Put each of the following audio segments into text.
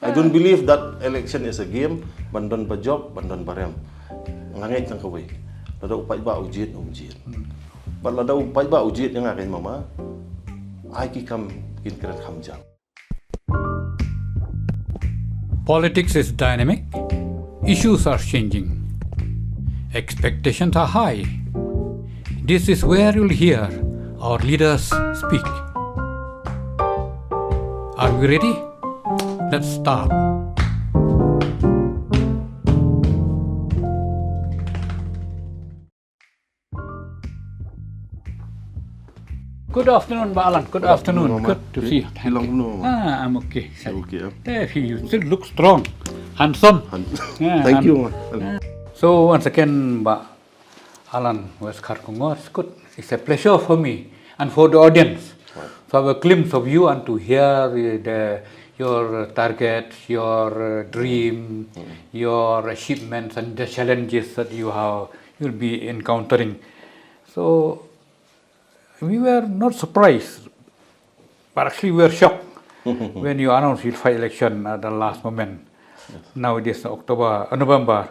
I don't believe that election is a game. Bandon ba job, bandon ba rem. Ngangit ng kaway. Lada upay ba ujit. But lada upay ba ujit yang akin mama. I kikam kinkret hamjang. Politics is dynamic. Issues are changing. Expectations are high. This is where you'll hear our leaders speak. Are we ready? Let's start. Good afternoon, Alan. Good afternoon. Good to see you. I'm okay. Okay. You still look strong, handsome. Thank you. So once again, Alan, West Kharkongor, it's good. It's a pleasure for me and for the audience to have a glimpse of you and to hear your targets, your dream, your achievements and the challenges that you'll be encountering. So we were not surprised, but actually we were shocked when you announced you'll fight election at the last moment. Yes. Now it is November.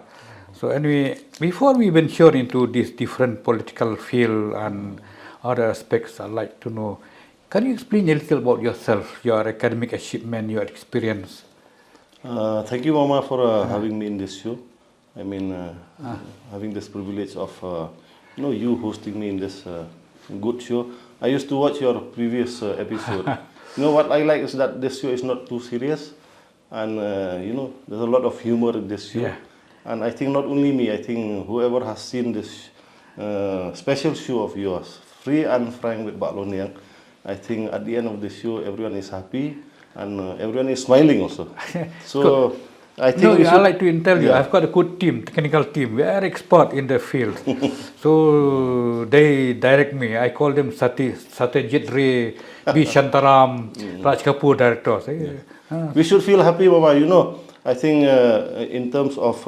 So anyway, before we venture into this different political field and other aspects, I'd like to know, can you explain a little about yourself, your academic achievement, your experience? Thank you, Mama, for having me in this show. I mean, having this privilege of you hosting me in this good show. I used to watch your previous episode. What I like is that this show is not too serious, and there's a lot of humor in this show. Yeah. And I think not only me, I think whoever has seen this special show of yours, Free and Frank with Loniak, I think at the end of the show, everyone is happy and everyone is smiling also. So I think I like to tell you, I've got a good team, technical team. We are expert in the field. So they direct me. I call them Satyajit Ray, B. Shantaram, Raj Kapoor directors. We should feel happy, Mama. I think in terms of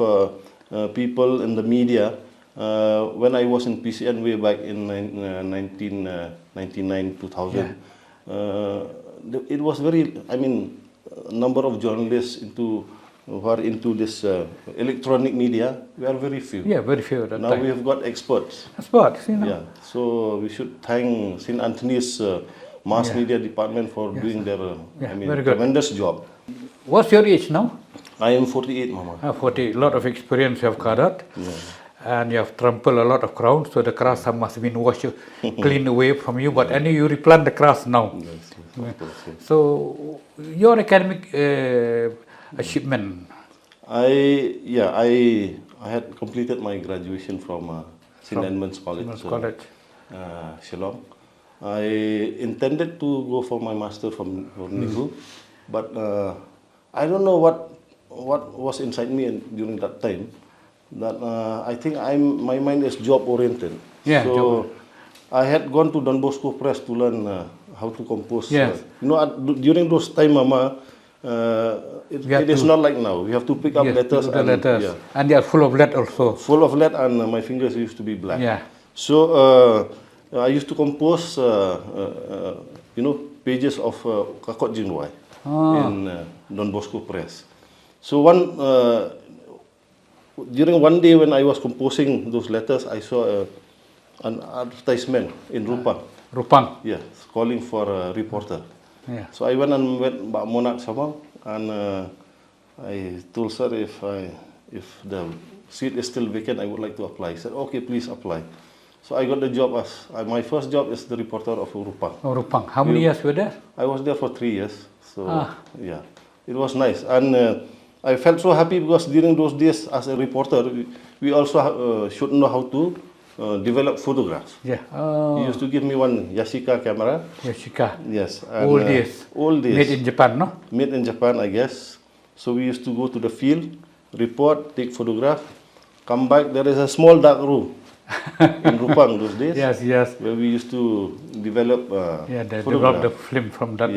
people in the media, when I was in PCN way back in 1999, 2000, it was very, number of journalists who are into this electronic media, we are very few. Yeah, very few at that now time. We have got experts. Yeah, so we should thank St. Anthony's mass media department for doing their tremendous job. What's your age now? I am 48, Mama. 40. A lot of experience you have gathered. Yeah. And you have trampled a lot of ground, so the grass must have been washed clean away from you. But anyway, you replant the grass now. Yes, of course, yes. So your academic achievement? I had completed my graduation from St. Edmund's College, Shillong. I intended to go for my master from NIHU, but I don't know what was inside me during that time. That I think my mind is job oriented. Yeah, so I had gone to Don Bosco Press to learn how to compose. Yes. During those time, Mama, it is not like now. You have to pick up letters. And they are full of lead also. Full of lead, and my fingers used to be black. Yeah. So I used to compose, pages of Kakot Jinwai in Don Bosco Press. So during one day when I was composing those letters, I saw an advertisement in Rupang. Rupang? Yes, calling for a reporter. Yeah. So I went and met Mbak Monat Samang, and I told her if the seat is still vacant, I would like to apply. He said, okay, please apply. So I got the job as, my first job is the reporter of Rupang. Oh, Rupang. How many years were there? I was there for 3 years. So, yeah, it was nice. And I felt so happy because during those days as a reporter, we also should know how to develop photographs. Yeah. He used to give me one Yashica camera. Yashica. Yes. And, old days. Made in Japan, no? Made in Japan, I guess. So we used to go to the field, report, take photograph, come back. There is a small dark room in Rupang those days. Yes. Where we used to develop develop the film from that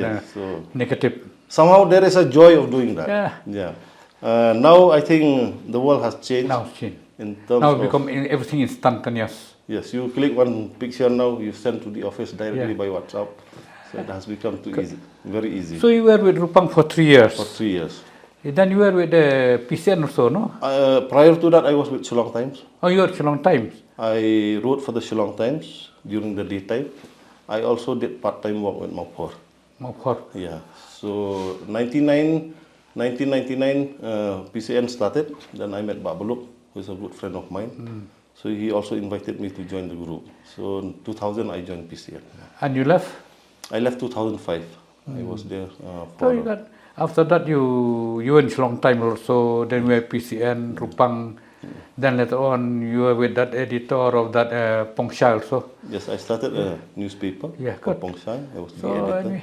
negative. Somehow there is a joy of doing that. Yeah. Now I think the world has changed. Now it's changed. In terms now become everything instantaneous. Yes, you click one picture now, you send to the office directly by WhatsApp. So it has become very easy. So you were with Rupang for 3 years? For 3 years. Then you were with the PCN also, no? Prior to that, I was with Shillong Times. Oh, you were Shillong Times. I wrote for the Shillong Times during the daytime. I also did part-time work with Mapor. Mapor. Yeah. So 1999, PCN started. Then I met Babaluk, who is a good friend of mine. So he also invited me to join the group. So in 2000, I joined PCN. And you left? I left 2005. I was there So you got, after that you were in Shillong Times also, then you were PCN, Rupang. Then later on you were with that editor of that Pongsha also. Yes, I started a newspaper called Pongsha. I was the editor. Anyway,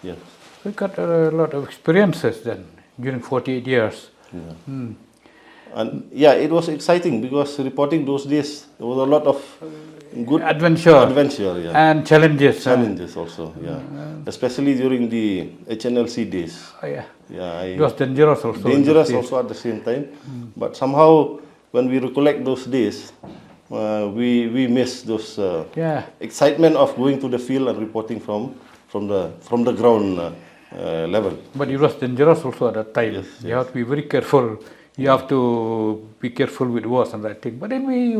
Yes. so you got a lot of experiences then during 48 years. Yeah. And yeah, it was exciting because reporting those days, there was a lot of good adventure, yeah. and challenges. Challenges also, yeah. Especially during the HNLC days. Oh, yeah. Yeah, It was dangerous also. Dangerous also at the same time. But somehow, when we recollect those days, we miss those excitement of going to the field and reporting from the ground level. But it was dangerous also at that time. Yes, You have to be very careful. You have to be careful with words and that thing. But anyway,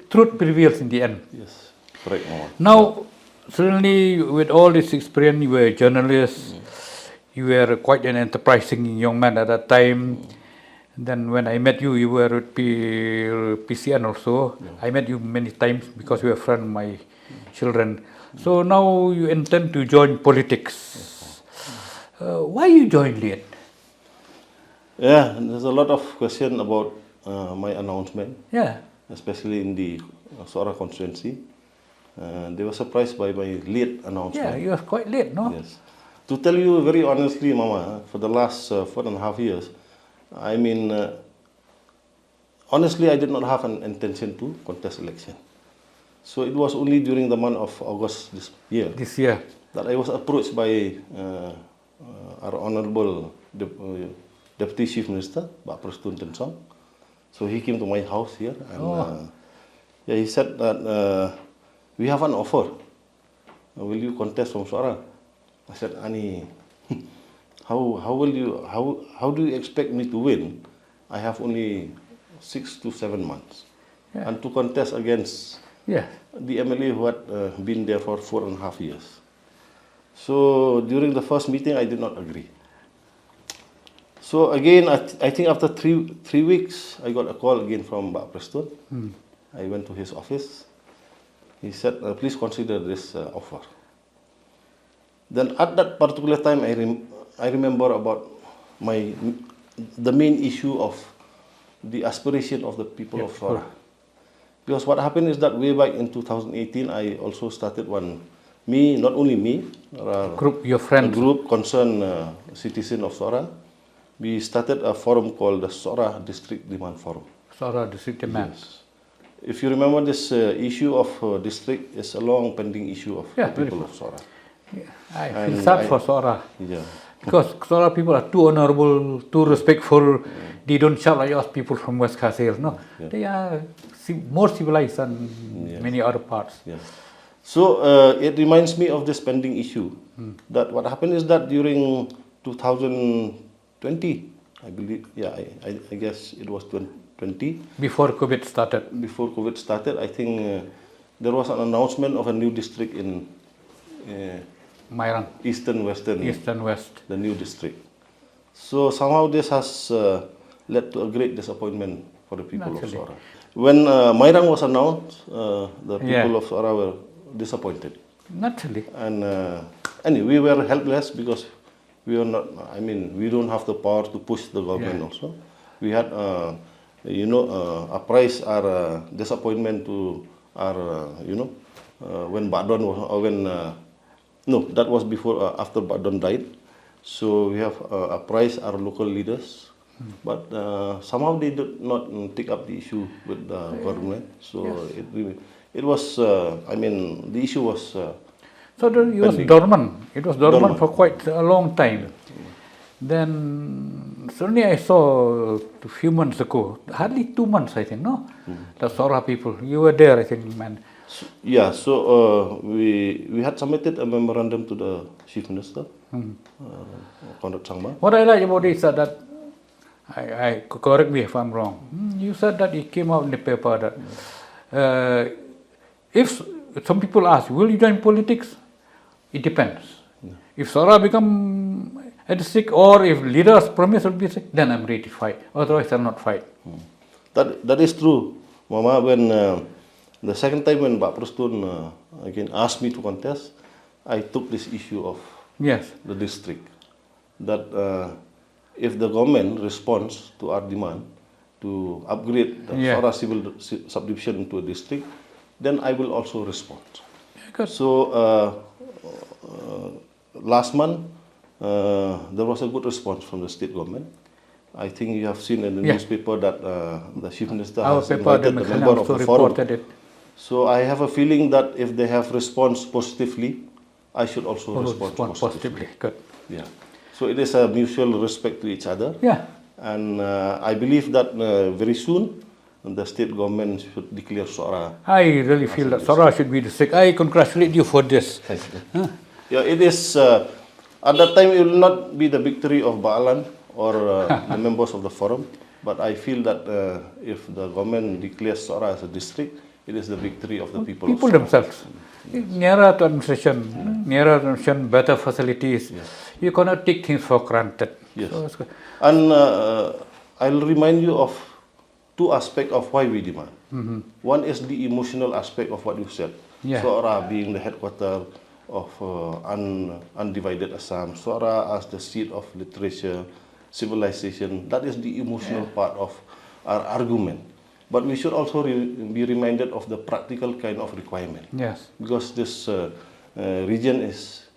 truth prevails in the end. Yes, correct. Now, certainly with all this experience, you were a journalist. You were quite an enterprising young man at that time. Then when I met you, you were at PCN also. I met you many times because you were a friend of my children. So now you intend to join politics. Why you joined late? Yeah, there's a lot of question about my announcement. Yeah. Especially in the Sora constituency. They were surprised by my late announcement. Yeah, you were quite late, no? Yes. To tell you very honestly, Mama, for the last 4.5 years, I mean, honestly, I did not have an intention to contest election. So it was only during the month of August this year that I was approached by our Honorable Deputy Chief Minister, Pak Prestun Tensong. So he came to my house here and he said that we have an offer. Will you contest from Sora? I said, Ani, how do you expect me to win? I have only 6 to 7 months. Yeah. And to contest against the MLA who had been there for 4.5 years. So during the first meeting, I did not agree. So again, I think after three weeks, I got a call again from Pak Prestun. I went to his office. He said, please consider this offer. Then at that particular time, I remember about the main issue of the aspiration of the people of Sora. Because what happened is that way back in 2018, I also started not only me, your friends, a group concerned citizen of Sora. We started a forum called the Sora District Demand Forum. Sora District Demand. Yes. If you remember, this issue of district is a long pending issue of the people of Sora. Yeah. I feel sad for Sora. Yeah. Because Sora people are too honorable, too respectful. They don't shout like us people from West Kasil. No, they are more civilized than many other parts. Yes. So it reminds me of this pending issue. That what happened is that during 2020, I believe, I guess it was 2020. Before COVID started. Before COVID started, I think there was an announcement of a new district in Mairang. East, West. the new district. So somehow this has led to a great disappointment for the people of Sora. When Mairang was announced, the people of Sora were disappointed. Naturally. And anyway, we were helpless because we were not. I mean, we don't have the power to push the government. Also, we had, apprised our disappointment to our, when Badon was, or when. No, that was before, after Badon died. So we have apprised our local leaders, but somehow they did not take up the issue with the government. So it was, the issue was. So it was dormant. It was dormant for quite a long time. Then suddenly I saw a few months ago, hardly 2 months, I think, no? The Sora people, you were there, I think, man. Yeah, so we had submitted a memorandum to the Chief Minister, Conrad Sangma. What I like about it is that correct me if I'm wrong. You said that it came out in the paper that if some people ask, will you join politics? It depends. If Sora become a district or if leaders promise will be sick, then I'm ready to fight. Otherwise, I'll not fight. That is true, Mama. When the second time when Pak Prustun again asked me to contest, I took this issue of the district. That if the government responds to our demand to upgrade the Sora civil subdivision into a district, then I will also respond. So last month, there was a good response from the state government. I think you have seen in the newspaper that the Chief Minister has invited the member of the forum. So I have a feeling that if they have responded positively, I should also respond positively. Good. Yeah. So it is a mutual respect to each other. Yeah. And I believe that very soon, the state government should declare Sora. I really feel that Sora should be district. I congratulate you for this. Yeah, it is. At that time, it will not be the victory of Baalan or the members of the forum, but I feel that if the government declares Sora as a district, it is the victory of the people. People themselves. Nearer to administration, nearer to administration, better facilities. You cannot take things for granted. Yes. So and I'll remind you of two aspects of why we demand. One is the emotional aspect of what you said. Sora being the headquarters of undivided Assam, Sora as the seat of literature, civilization. That is the emotional part of our argument. But we should also be reminded of the practical kind of requirement. Yes. Because this region is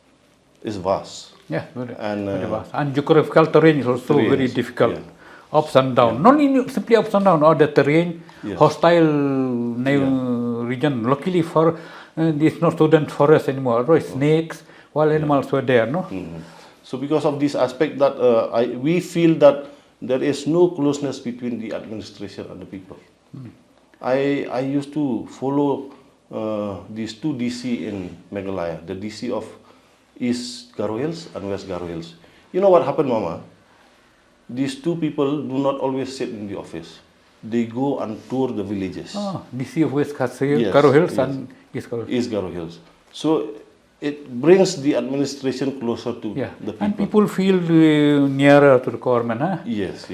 vast. Yeah, very vast. And geographical terrain is also very difficult. Yeah. Ups and downs. Not simply ups and downs, or the terrain, hostile region. Luckily for there's no student forest anymore. Otherwise, snakes, wild animals were there, no? So because of this aspect that we feel that there is no closeness between the administration and the people. I used to follow these two DC in Meghalaya, the DC of East Garo Hills and West Garo Hills. You know what happened, Mama? These two people do not always sit in the office. They go and tour the villages. DC of West Garo Hills and East Garo Hills. East Garo Hills. So it brings the administration closer to the people. And people feel nearer to the government. Huh? Yes.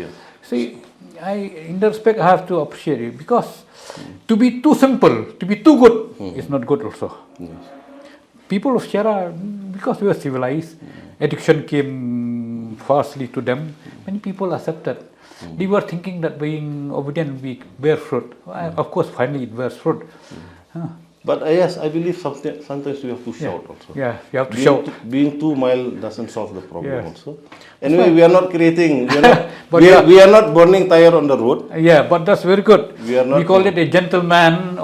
See, in that respect, I have to appreciate it because to be too simple, to be too good is not good also. Yes. People of Sierra, because we were civilized, education came fastly to them. Many people accepted. They were thinking that being obedient will bear fruit. Of course, finally it bears fruit. But yes, I believe sometimes we have to shout also. Yeah, you have to shout. Being too mild doesn't solve the problem also. Anyway, we are not creating, we are not burning tire on the road. Yeah, but that's very good. We call it a gentleman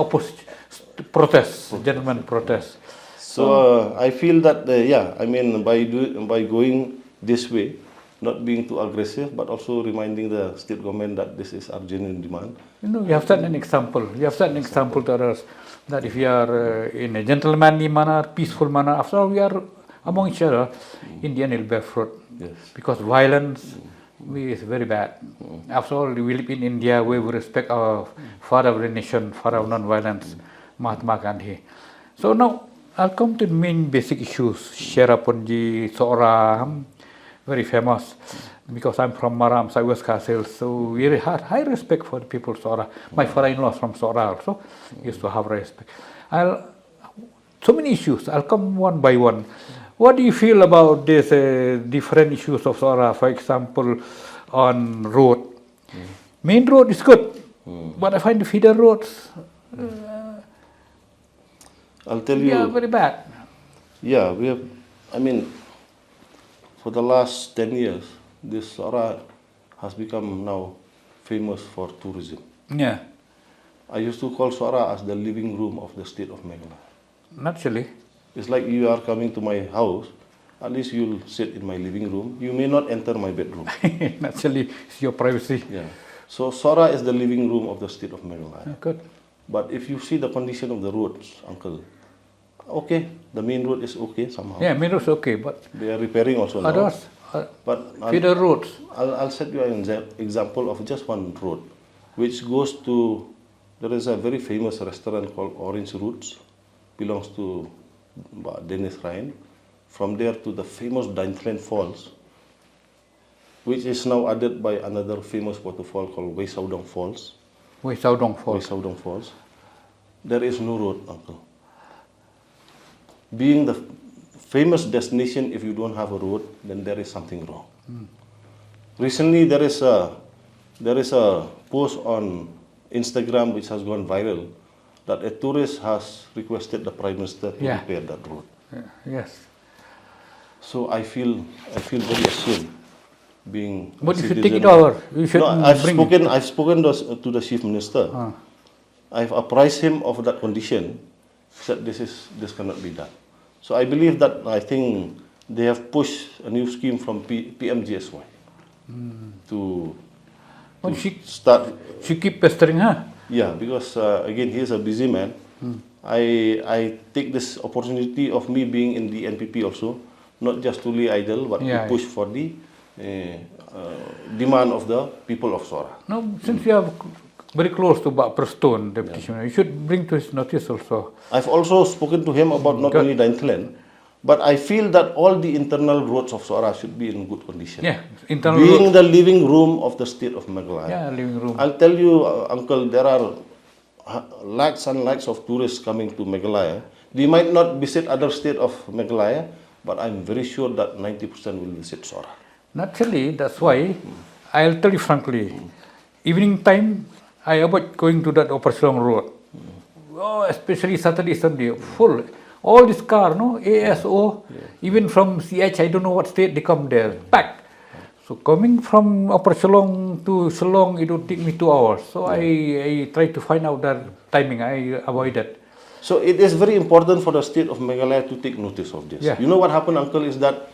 protest, gentleman protest. So I feel that, by going this way, not being too aggressive, but also reminding the state government that this is our genuine demand. You have set an example. You have set an example to others that if we are in a gentlemanly manner, peaceful manner, after all we are among each other, in the end it will bear fruit. Yes. Because violence is very bad. After all, we live in India where we respect our father of the nation, father of non-violence, Mahatma Gandhi. So now I'll come to the main basic issues. Sheraponji, Sora, very famous because I'm from Maram, West Castle, so very high respect for the people of Sora. My father-in-law is from Sora also, used to have respect. So many issues, I'll come one by one. What do you feel about these different issues of Sora, for example, on road? Main road is good, but I find the feeder roads, I'll tell you, very bad. Yeah, we have, for the last 10 years, this Sora has become now famous for tourism. Yeah. I used to call Sora as the living room of the state of Meghalaya. Naturally. It's like you are coming to my house, at least you'll sit in my living room. You may not enter my bedroom. Naturally, it's your privacy. Yeah. So Sora is the living room of the state of Meghalaya. Good. But if you see the condition of the roads, Uncle, okay, the main road is okay somehow. Yeah, main road is okay, but they are repairing also now. But feeder roads. I'll set you an example of just one road, which goes to, there is a very famous restaurant called Orange Roots, belongs to Dennis Ryan. From there to the famous Daintland Falls, which is now added by another famous waterfall called Wei Saudong Falls. Wei Saudong Falls. Wei Saudong Falls. There is no road, Uncle. Being the famous destination, if you don't have a road, then there is something wrong. Recently, there is a post on Instagram which has gone viral that a tourist has requested the Prime Minister to repair that road. Yes. So I feel very ashamed being. But you should take it over. You should. No, I've spoken to the Chief Minister. I've apprised him of that condition. Said this cannot be done. So I believe that I think they have pushed a new scheme from PMGSY to start. She keep pestering her. Yeah, because again he is a busy man. I take this opportunity of me being in the NPP also, not just to lay idle, but to push for the demand of the people of Sora. No, since you are very close to Pak Preston, the petitioner, you should bring to his notice also. I've also spoken to him about not only Daintland, but I feel that all the internal roads of Sora should be in good condition. Yeah, internal being roads. the living room of the state of Meghalaya. Yeah, living room. I'll tell you, Uncle, there are lakhs and lakhs of tourists coming to Meghalaya. We might not visit other state of Meghalaya, but I'm very sure that 90% will visit Sora. Naturally, that's why I'll tell you frankly, evening time, I avoid going to that Operational Road. Oh, especially Saturday, Sunday, full. All this car, no, ASO, even from CH, I don't know what state they come there, packed. So coming from Upper Shillong to Shillong, it would take me 2 hours. So I try to find out that timing, I avoid that. So it is very important for the state of Meghalaya to take notice of this. Yeah. You know what happened, Uncle, is that,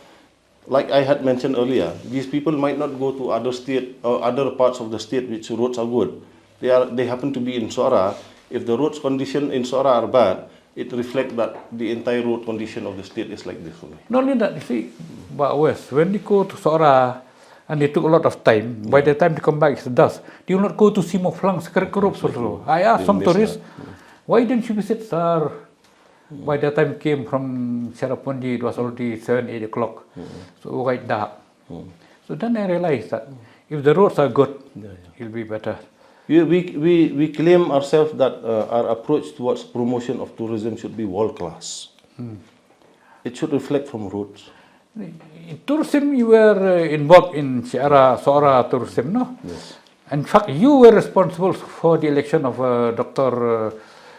like I had mentioned earlier, these people might not go to other state or other parts of the state which roads are good. They happen to be in Sora. If the roads condition in Sora are bad, it reflects that the entire road condition of the state is like this only. Not only that, you see, but West, when they go to Sora, and they took a lot of time, by the time they come back, it's dusk. They will not go to Simoflang, Kharkongor also. I asked some tourists, why didn't you visit Sar? By the time came from Cherrapunji, it was already 7, 8 o'clock. So quite dark. So then I realized that if the roads are good, it will be better. We claim ourselves that our approach towards promotion of tourism should be world class. It should reflect from roads. In tourism, you were involved in Sora tourism, no? Yes. In fact, you were responsible for the election of Dr.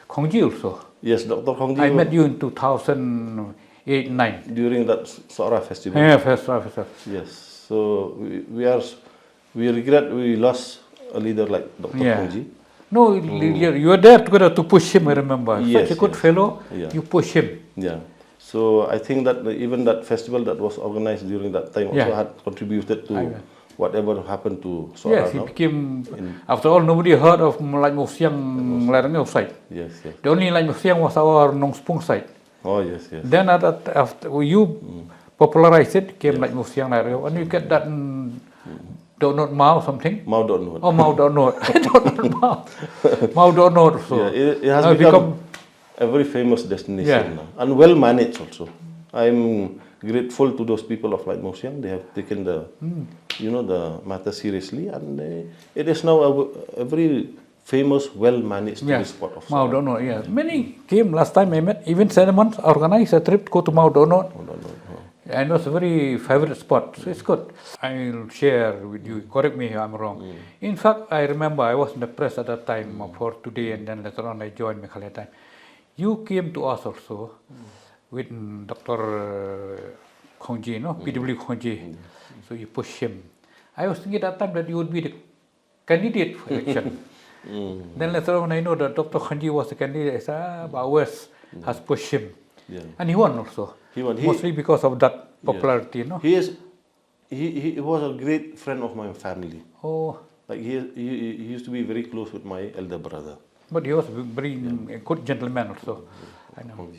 Khongji also. Yes, Dr. Khongji. I met you in 2008-9. During that Sora festival. Yeah, festival. Yes. So we regret we lost a leader like Dr. Khongji. No, you were there together to push him, I remember. Yes, such a good fellow, you push him. Yeah. So I think that even that festival that was organized during that time also had contributed to whatever happened to Sora. Yes, he became, after all, nobody heard of Lai Mo Siang Larangau site. Yes. The only Lai Mo Siang was our Nong Spung site. Oh, yes. Then after you popularized it, came Lai Mo Siang Larangau, and you get that Donut Mao something? Mao Donut. Oh, Mao Donut. Mao Donut. So it has become a very famous destination now, and well managed also. I'm grateful to those people of Lai Mo Siang. They have taken the the matter seriously, and it is now a very famous, well managed tourist spot of Mao Donut. Many came last time I met. Even Cinnamons organized a trip to go to Mao Donut. And it was a very favorite spot, so it's good. I'll share with you, correct me if I'm wrong. In fact, I remember I was in the press at that time for today, and then later on I joined Meghalaya Time. You came to us also with Dr. Khongji, PW Khongji. So you pushed him. I was thinking at that time that you would be the candidate for election. Then later on I know that Dr. Khongji was the candidate. I said, but West has pushed him. And he won also. Mostly because of that popularity, He was a great friend of my family. Oh. Like he used to be very close with my elder brother. But he was very a good gentleman also. I know.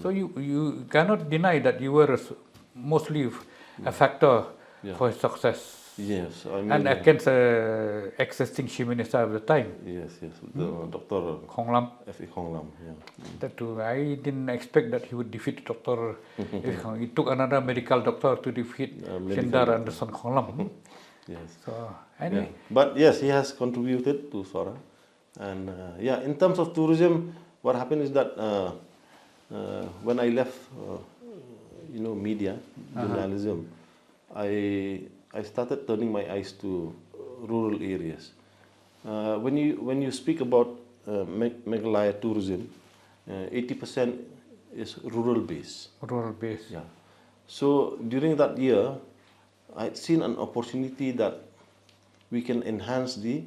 So you cannot deny that you were mostly a factor for his success. Yes, I mean, And against existing Chief Minister of the time, yes, Dr. Khong Lam. F.E. Khong Lam, yeah. That too, I didn't expect that he would defeat Dr. It took another medical doctor to defeat Shendar Anderson Khong Lam. Yes. So anyway, But yes, he has contributed to Sora. And in terms of tourism, what happened is that when I left, media, journalism, I started turning my eyes to rural areas. When you speak about Meghalaya tourism, 80% is rural based. rural base. Yeah. So during that year, I had seen an opportunity that we can enhance the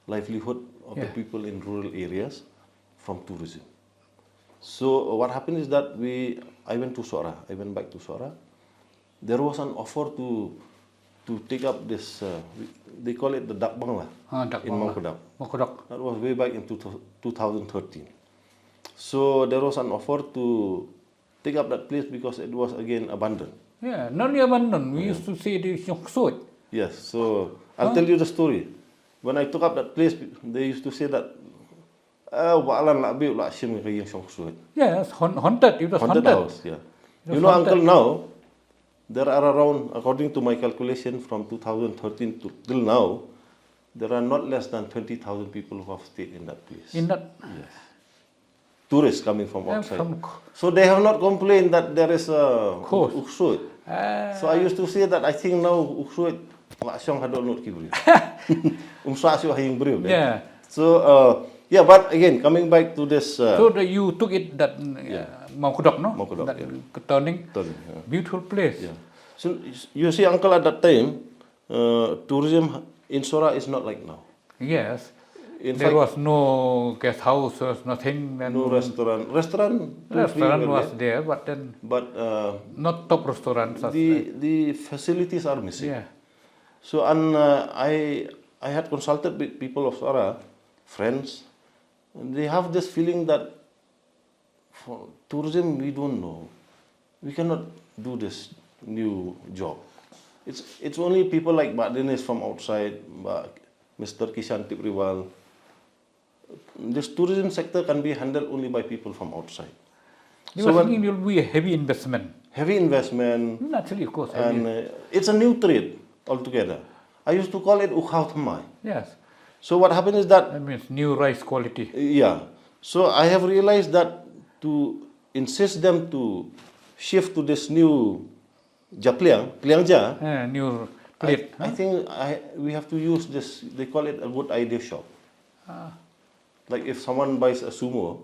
livelihood of the people in rural areas from tourism. So what happened is that I went to Sora. I went back to Sora. There was an offer to take up this, they call it the Dak Bangla in Mangkudak. That was way back in 2013. So there was an offer to take up that place because it was again abandoned. Yeah, not only abandoned. We used to say it is Nyok. Yes, so I'll tell you the story. When I took up that place, they used to say that, yes, haunted. It was haunted. House, yeah. You know, uncle, now, there are around, according to my calculation, from 2013 till now, there are not less than 20,000 people who have stayed in that place. In that, yes. Tourists coming from outside. from So they have not complained that there is a Course. Uksuit. So I used to say that I think now Uksuit, yeah. So, but again, coming back to this. So you took it that Mangkudak, no? Mangkudak, that turning, beautiful place. Yeah. So you see, uncle, at that time, tourism in Sora is not like now. Yes. In there fact, was no guest houses, nothing. And no restaurant. Restaurant was there, but then not top restaurants. The facilities are missing. Yeah. So I had consulted with people of Sora, friends. And they have this feeling that for tourism we don't know. We cannot do this new job. It's only people like Mbak Dennis from outside, Mr. Kishan Tipriwal. This tourism sector can be handled only by people from outside. So thinking it will be a heavy investment. Heavy investment. Naturally, of course. And it's a new trade altogether. I used to call it Ukhaw Thamai. Yes. So what happened is that... That means new rice quality. Yeah. So I have realized that to insist them to shift to this new Pliangja, new plate. I think we have to use this, they call it a good idea shop. Like if someone buys a sumo,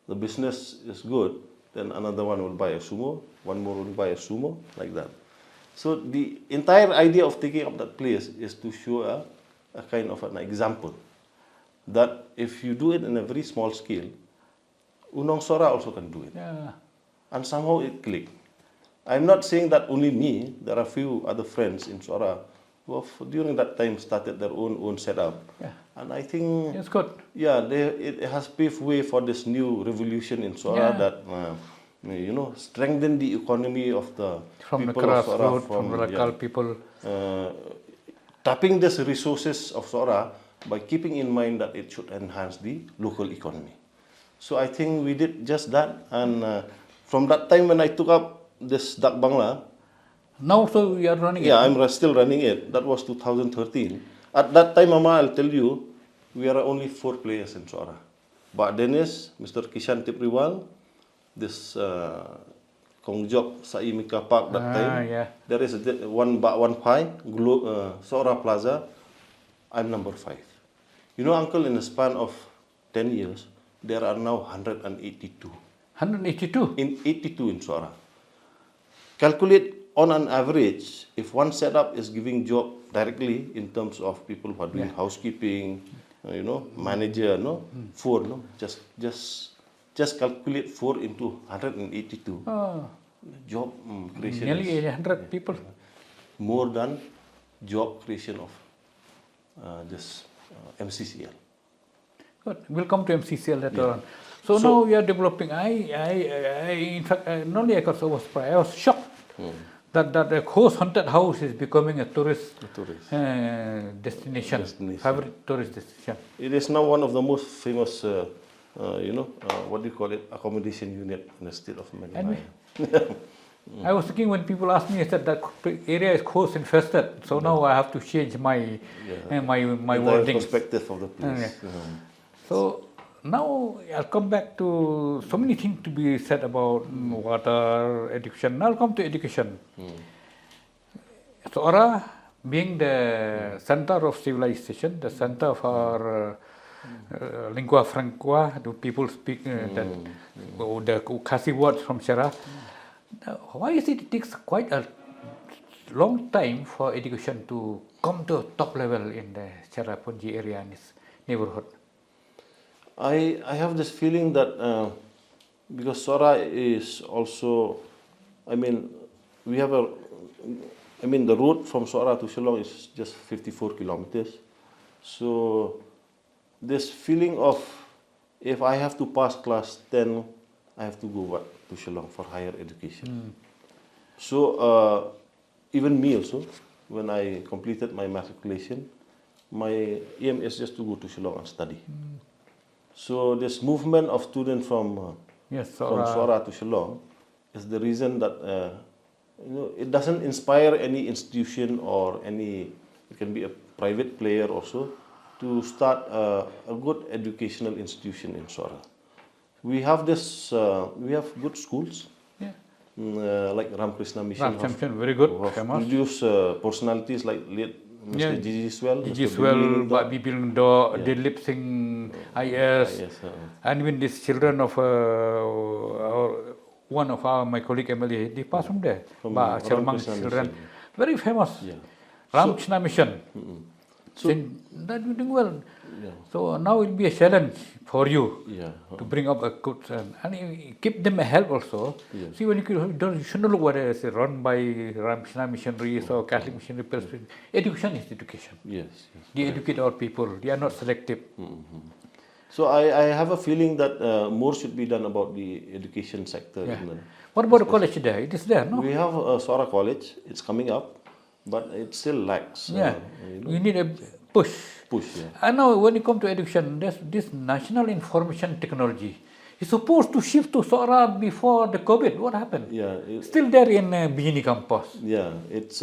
the business is good, then another one will buy a sumo, one more will buy a sumo, like that. So the entire idea of taking up that place is to show a kind of an example that if you do it in a very small scale, Unong Sora also can do it. Yeah. And somehow it clicked. I'm not saying that only me, there are a few other friends in Sora who have during that time started their own setup. Yeah. And I think it's good. Yeah, it has paved way for this new revolution in Sora that strengthen the economy of the from people the of Sora, from the local people. Tapping these resources of Sora by keeping in mind that it should enhance the local economy. So I think we did just that, and from that time when I took up this Dak Bangla. Now, so you are running it? Yeah, I'm still running it. That was 2013. At that time, Mama, I'll tell you, we are only 4 players in Sora. Mbak Dennis, Mr. Kishan Tipriwal, this Kongjok Saimika Park that time. Yeah. There is one Pai, Sora Plaza. I'm number 5. You know, uncle, in the span of 10 years, there are now 182. 182? 82 in Sora. Calculate on an average, if one setup is giving job directly in terms of people who are doing housekeeping, manager, 4, just calculate 4 into 182. Job creation. Nearly 800 people. More than job creation of this MCCL. Good. We'll come to MCCL later on. So now we are developing. In fact, not only I was surprised, I was shocked that the ghost haunted house is becoming a tourist, destination, favorite tourist destination. It is now one of the most famous, what do you call it, accommodation unit in the state of Manila. I was thinking when people ask me, I said that area is ghost infested. So now I have to change my my wording. Perspective of the place. So now I'll come back to so many things to be said about water, education. Now I'll come to education. So Ora, being the center of civilization, the center of our lingua franca, the people speak the Khasi words from Shara. Why is it takes quite a long time for education to come to top level in the Cherrapunji area and its neighborhood? I have this feeling that because Sora is also, we have the route from Sora to Shillong is just 54 kilometers. So this feeling of if I have to pass class 10, I have to go to Shillong for higher education. So even me also, when I completed my matriculation, my aim is just to go to Shillong and study. So this movement of students from Sora to Shillong is the reason that it doesn't inspire any institution or it can be a private player also, to start a good educational institution in Sora. We have we have good schools, like Ramakrishna Mission. Very good. Produce personalities like late Mr. Gigi Swell, Gigi Swell, Bibindo, Dilip Singh, IS, and even these children of one of my colleague MLA, they passed from there. Chelmang children, very famous. Ramakrishna Mission. So that you doing well. So now it will be a challenge for you to bring up a good and you keep them a help also. See, when you shouldn't look whether it's run by Ramakrishna missionaries or Catholic missionary person. Education is education. They educate our people. They are not selective. So I have a feeling that more should be done about the education sector. What about the college there? It is there, no? We have Sora College. It's coming up, but it still lacks. You need a push. I know when you come to education, there's this national information technology. It's supposed to shift to Sora before the COVID. What happened? Still there in Bijini campus. It's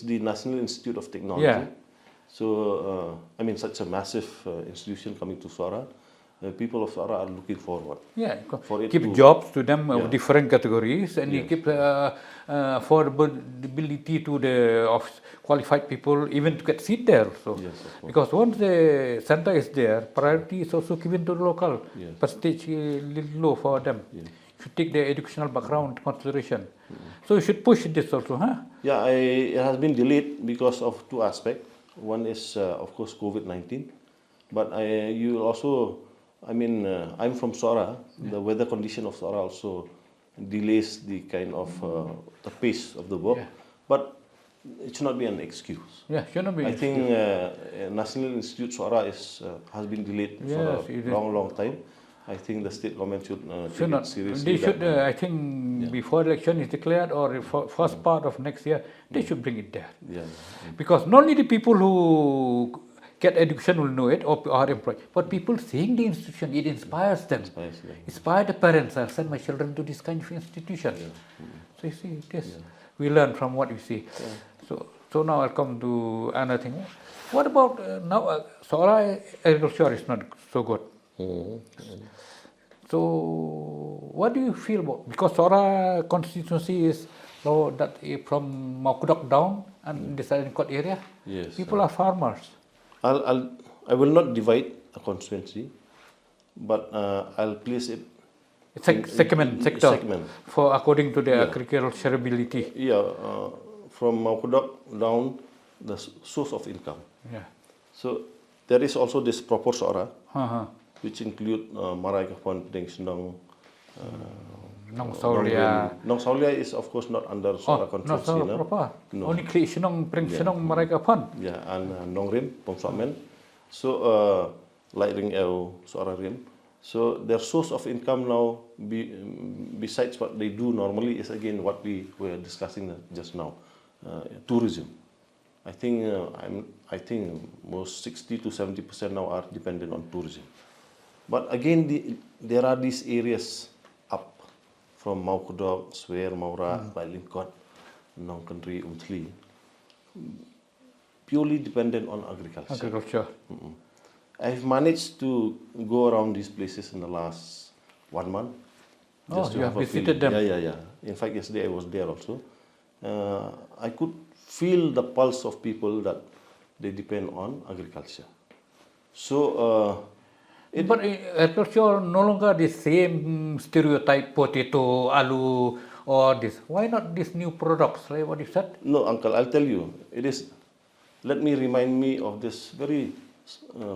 the National Institute of Technology. So such a massive institution coming to Sora. People of Sora are looking forward. For it keep jobs to them of different categories, and you keep affordability to the qualified people, even to get seat there. So, because once the center is there, priority is also given to the local. Percentage little low for them. Should take their educational background into consideration. So you should push this also, huh? It has been delayed because of two aspects. One is of course COVID-19, but you also. I'm from Sora. The weather condition of Sora also delays the kind of the pace of the work, but it should not be an excuse. Shouldn't be. I think National Institute Sora has been delayed for a long time. I think the state government should take it seriously. They should. I think before election is declared or first part of next year, they should bring it there. Because not only the people who get education will know it or are employed, but people seeing the institution, it inspires them. Inspire the parents. I'll send my children to this kind of institution. So you see, we learn from what we see. So now I'll come to another thing. What about now? Sora agriculture is not so good. So what do you feel about, because Sora constituency is low, that from Maukudok down and the Southern Court area, people are farmers. I will not divide a constituency, but I'll place it sector for according to the agriculturability. From Maukudok down, the source of income. So there is also this proper Sora, which include Marai Kapon, Deng Senong, Nong Saulia. Nong Saulia is of course not under Sora constituency. No. Only Kli Senong, Pring Senong, Marai Kapon. And Nong Rim, Pomsakmen. So like Ring El, Sora Rim. So their source of income now, besides what they do normally, is again what we were discussing just now, tourism. I think most 60 to 70% now are dependent on tourism. But again, there are these areas up from Maukodok, Swer, Maura, Bailinkot, Nong Country, Umtli, purely dependent on agriculture. Agriculture. I've managed to go around these places in the last 1 month. Oh, you have visited them? Yeah. In fact, yesterday I was there also. I could feel the pulse of people that they depend on agriculture. So, but agriculture no longer the same stereotype potato, aloo, or this. Why not these new products, like what you said? No, Uncle, I'll tell you. It is. Let me remind me of this very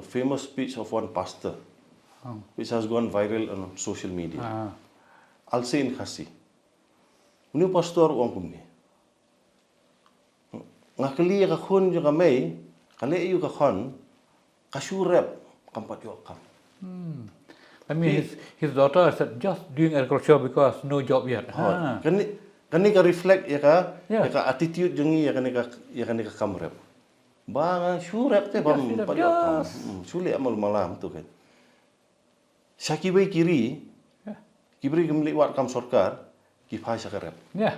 famous speech of one pastor, which has gone viral on social media. I'll say in Khasi. New pastor uang kumni. Ngakali ka khun juga may, kali ayu ka khon, kasurep kampat yo kam. I mean, his daughter said just doing agriculture because no job yet. Kani ka reflect ya ka attitude jungi ya kani ka kamrep. Banga surep te bam pajak. Sulit amal malam tu kan. Sakibai kiri kemli wat kam sorkar ki phai sakarep. Yeah.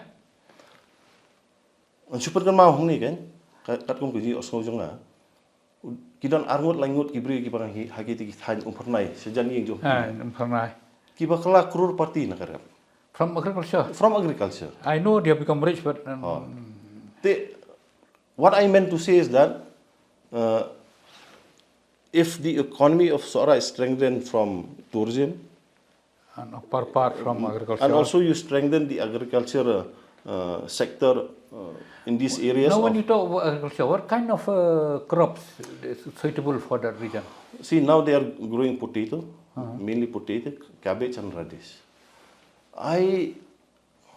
An super kan mau ni kan. Kat kum kuji osno jonga. Kidan arngut langut kibri ki parang hakiti ki than umpernai sejani yang jom. Umpernai. Ki bakala krore parti nakarep. From agriculture. From agriculture. I know they have become rich, but what I meant to say is that if the economy of Sora is strengthened from tourism, and upper part from agriculture, and also you strengthen the agriculture sector in these areas. Now, when you talk about agriculture, what kind of crops is suitable for that region? See, now they are growing potato, mainly potato, cabbage, and radish.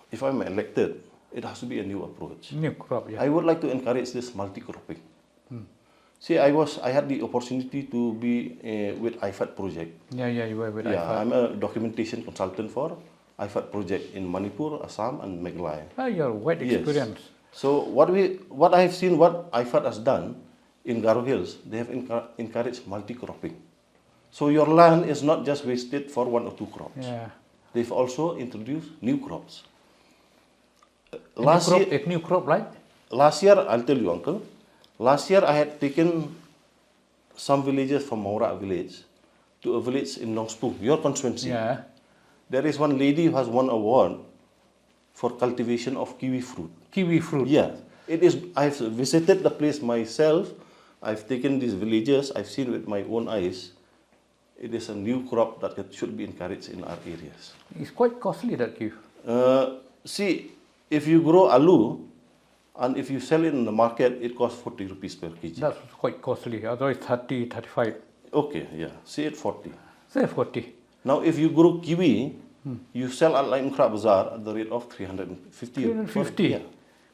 If I'm elected, it has to be a new approach. New crop, yeah. I would like to encourage this multi-cropping. See, I had the opportunity to be with IFAD project. Yeah, you were with IFAD. Yeah, I'm a documentation consultant for IFAD project in Manipur, Assam, and Meghalaya. You're wide experience. Yes. So what I have seen, what IFAD has done in Garo Hills, they have encouraged multi-cropping. So your land is not just wasted for 1 or 2 crops. Yeah. They've also introduced new crops. New crop, right? Last year, I'll tell you, Uncle. Last year, I had taken some villages from Maura village to a village in Nongspung, your constituency. Yeah. There is one lady who has won an award for cultivation of kiwi fruit. Kiwi fruit. Yeah. It is. I've visited the place myself. I've taken these villages. I've seen with my own eyes. It is a new crop that should be encouraged in our areas. It's quite costly, that kiwi. See, if you grow aloo, and if you sell it in the market, it costs 40 rupees per kg. That's quite costly. Otherwise, 30, 35. Okay, yeah. Say it 40. Say 40. Now, if you grow kiwi, you sell at Lain Crab Bazaar at the rate of 350. 350? Yeah.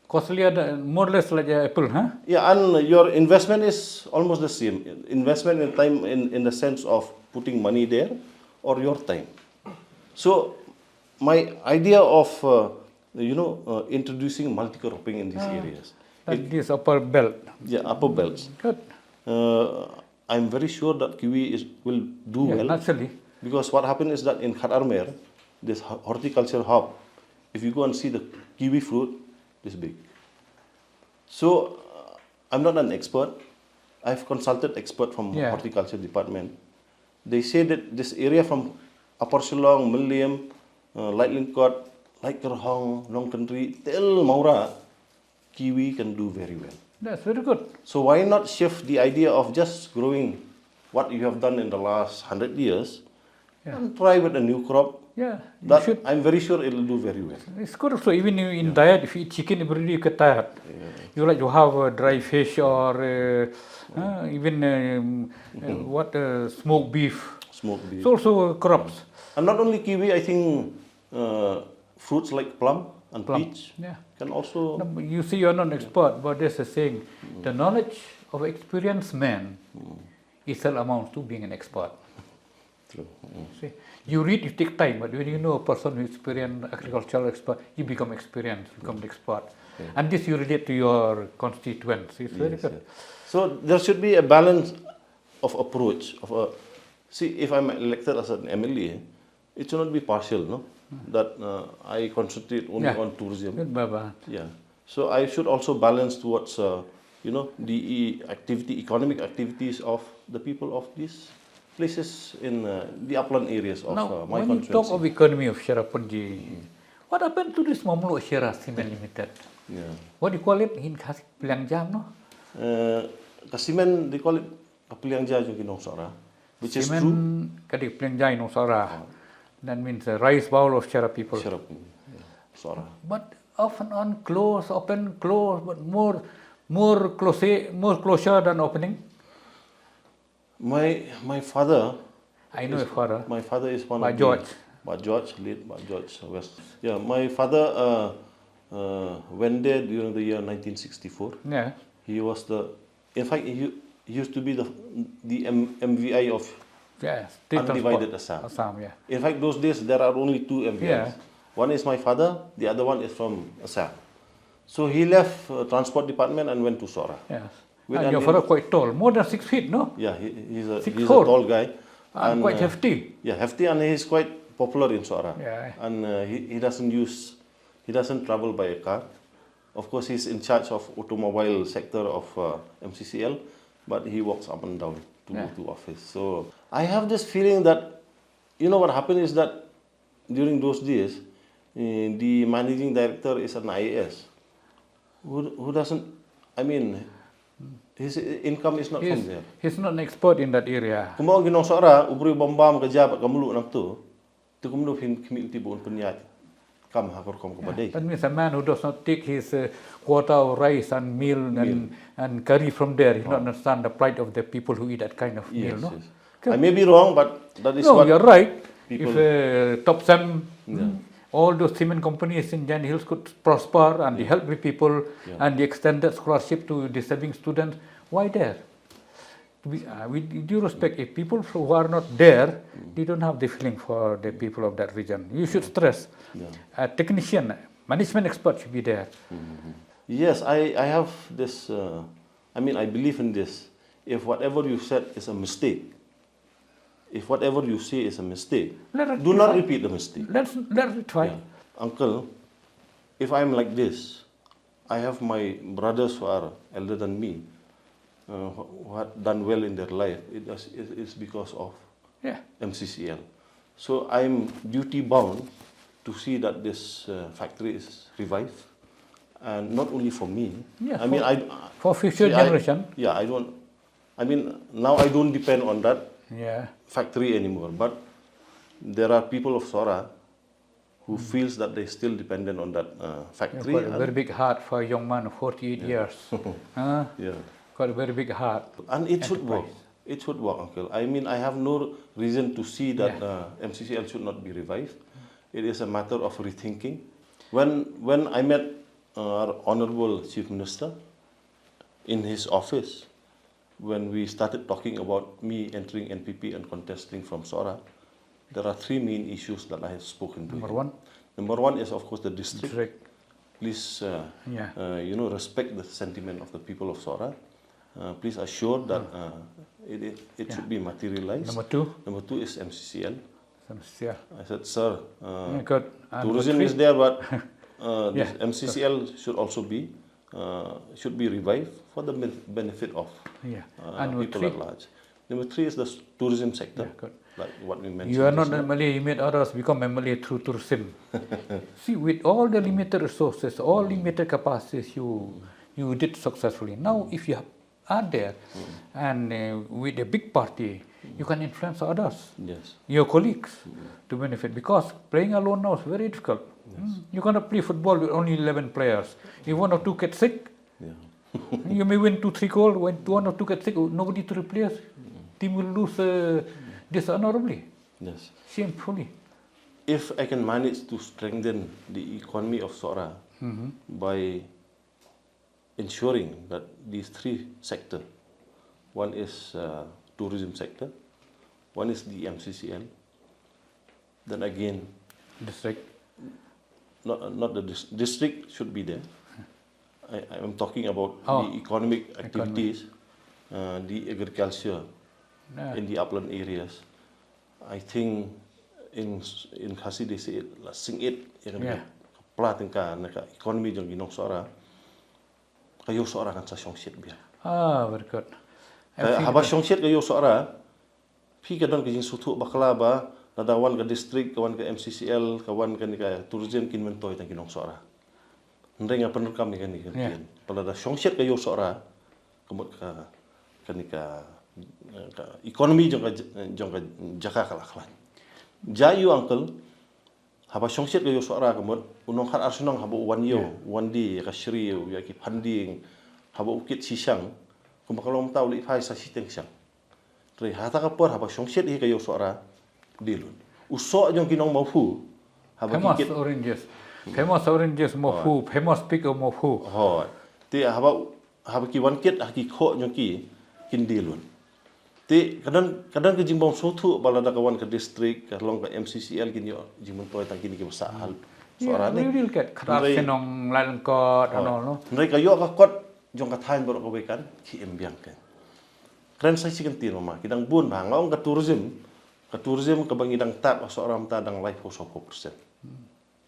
Costly, more or less like apple, huh? Yeah, and your investment is almost the same. Investment in time in the sense of putting money there or your time. So, my idea of introducing multi-cropping in these areas. Like this upper belt. Yeah, upper belts. Good. I'm very sure that kiwi will do well. Naturally. Because what happened is that in Kharkongor, this horticulture hub, if you go and see the kiwi fruit, this big. So, I'm not an expert. I've consulted expert from horticulture department. They say that this area from Upper Shillong, Milliam, Laitlingkot, Lait Kerhong, Long Country, till Maura, kiwi can do very well. That's very good. So why not shift the idea of just growing what you have done in the last 100 years and try with a new crop? Yeah, I'm very sure it will do very well. It's good also, even in diet, if you eat chicken every day, you get tired. You like to have dry fish or even smoked beef. Smoked beef. It's also crops. And not only kiwi, I think fruits like plum and peach can also... No, you see, you're not an expert, but there's a saying, the knowledge of experienced man is amounts to being an expert. True. See, you read, you take time, but when you know a person who is experienced, agricultural expert, you become experienced, become the expert. And this you relate to your constituents. It's very Yes, good. yes. So there should be a balance of approach. See, if I'm elected as an MLA, it should not be partial, no? That I concentrate only on tourism. Good, Baba. Yeah. So I should also balance towards, the economic activities of the people of these places in the upland areas of Now, my when you constituency. talk of economy of Sherapunji, what happened to this Mamluk Shera Cement Limited? Yeah. What do you call it in Piliang no? Kasimen, they call it Kapiliang Jaju Kinosara, which is true. Cement Kadi Piliang no Sara. That means the rice bowl of Shera people. Sherapun, Sora. But often on close, open, close, but more closer than opening. My father. I know your father. My father is one By of George. By George, late by George West. Yeah, my father went there during the year 1964. Yeah. He was in fact, he used to be the MVI of undivided Assam. Yeah. In fact, those days there are only two MVIs. Yeah. One is my father, the other one is from Assam. So he left transport department and went to Sora. Yes. And your father quite tall, more than 6 feet, no? Yeah, he's a 6'4". tall guy. And quite hefty. Yeah, hefty, and he's quite popular in Sora. Yeah. And he doesn't travel by a car. Of course, he's in charge of automobile sector of MCCL, but he walks up and down to go to office. So I have this feeling that, what happened is that during those days, the managing director is an IAS who doesn't, his income is not from there. He's not an expert in that area. Kumbaga ginong sora, ubri bombam kajabat kamulu nam tu kumulu hin community bon penyat kam Kharkongor kabadai. That means a man who does not take his quota of rice and meal and curry from there, he not understand the plight of the people who eat that kind of meal, no? Yes. I may be wrong, but that is no, what you're right. People, If top Sam, all those cement companies in Jan Hills could prosper and they help the people and they extended scholarship to deserving students, why there? With due respect, if people who are not there, they don't have the feeling for the people of that region. You should stress. A technician, management expert should be there. Yes, I have this, I believe in this. If whatever you said is a mistake, if whatever you say is a mistake, do not repeat the mistake. Let's try. Yeah. Uncle, if I'm like this, I have my brothers who are elder than me, who have done well in their life. It's because of MCCL. So I'm duty bound to see that this factory is revived, and not only for me. Yeah, for future generation. Now I don't depend on that factory anymore. But there are people of Sora who feels that they still dependent on that factory. Got a very big heart for a young man of 48 years. Got a very big heart. And it should work. It should work, Uncle. I have no reason to see that MCCL should not be revived. It is a matter of rethinking. When I met our Honorable Chief Minister in his office, when we started talking about me entering NPP and contesting from Sora, there are three main issues that I have spoken to him. Number one is, of course, the district. Please, respect the sentiment of the people of Sora. Please assure that it should be materialized. Number two is MCCL. I said, sir, tourism is there, but this MCCL should also should be revived for the benefit of people at large. Number three is the tourism sector, like what we mentioned. You are not a Malay, you made others become a Malay through tourism. See, with all the limited resources, all limited capacities, you did successfully. Now, if you are there and with a big party, you can influence others, your colleagues, to benefit. Because playing alone now is very difficult. You cannot play football with only 11 players. If one or two get sick, you may win 2-3 goals. When one or two get sick, nobody to replace. Team will lose dishonorably, shamefully. If I can manage to strengthen the economy of Sora by ensuring that these three sectors, one is tourism sector, One is the MCCL. Then again, District. not the district should be there. I'm talking about the economic activities, the agriculture in the upland areas. I think in Khasi they say la singit platin ka naka economy jong ginong sora kayo sora kan sa songsit bia. Very good. Haba songsit kayo sora pi kadon kijing sutu bakla ba nadawan ka district kawan ka MCCL kawan ka nika tourism kinmentoy tang ginong sora. Ndeng nga penur kami kan ikan. Pada songsit kayo sora kemut ka kanika economy jong ka jaka kalaklan. Jayu uncle haba songsit kayo sora kemut unong har arsunong haba wandi ka shriu ya ki panding haba ukit sisang kumakalom tau li phai sa siteng sang. Tri hata ka por haba songsit hi kayo sora dilun. Usok jong kinong maufu haba famous oranges. Famous oranges mofu, famous pickle mofu. Hoi. Ti haba ki wan kit ki kho jong ki kindilun. Ti kadang ke jimbong sotu balada kawan ke distrik ke long ke MCCL kini jimbong toy tang kini ke masal. Suara ni real kat keras senong lain kot ano no. Nrai kayo ka kot jong ka thain borok kawekan ki embiang kan. Kren sai sikan ti ma kidang bun bang ngong ka tourism ka bang idang tat seorang ta dang life 100%.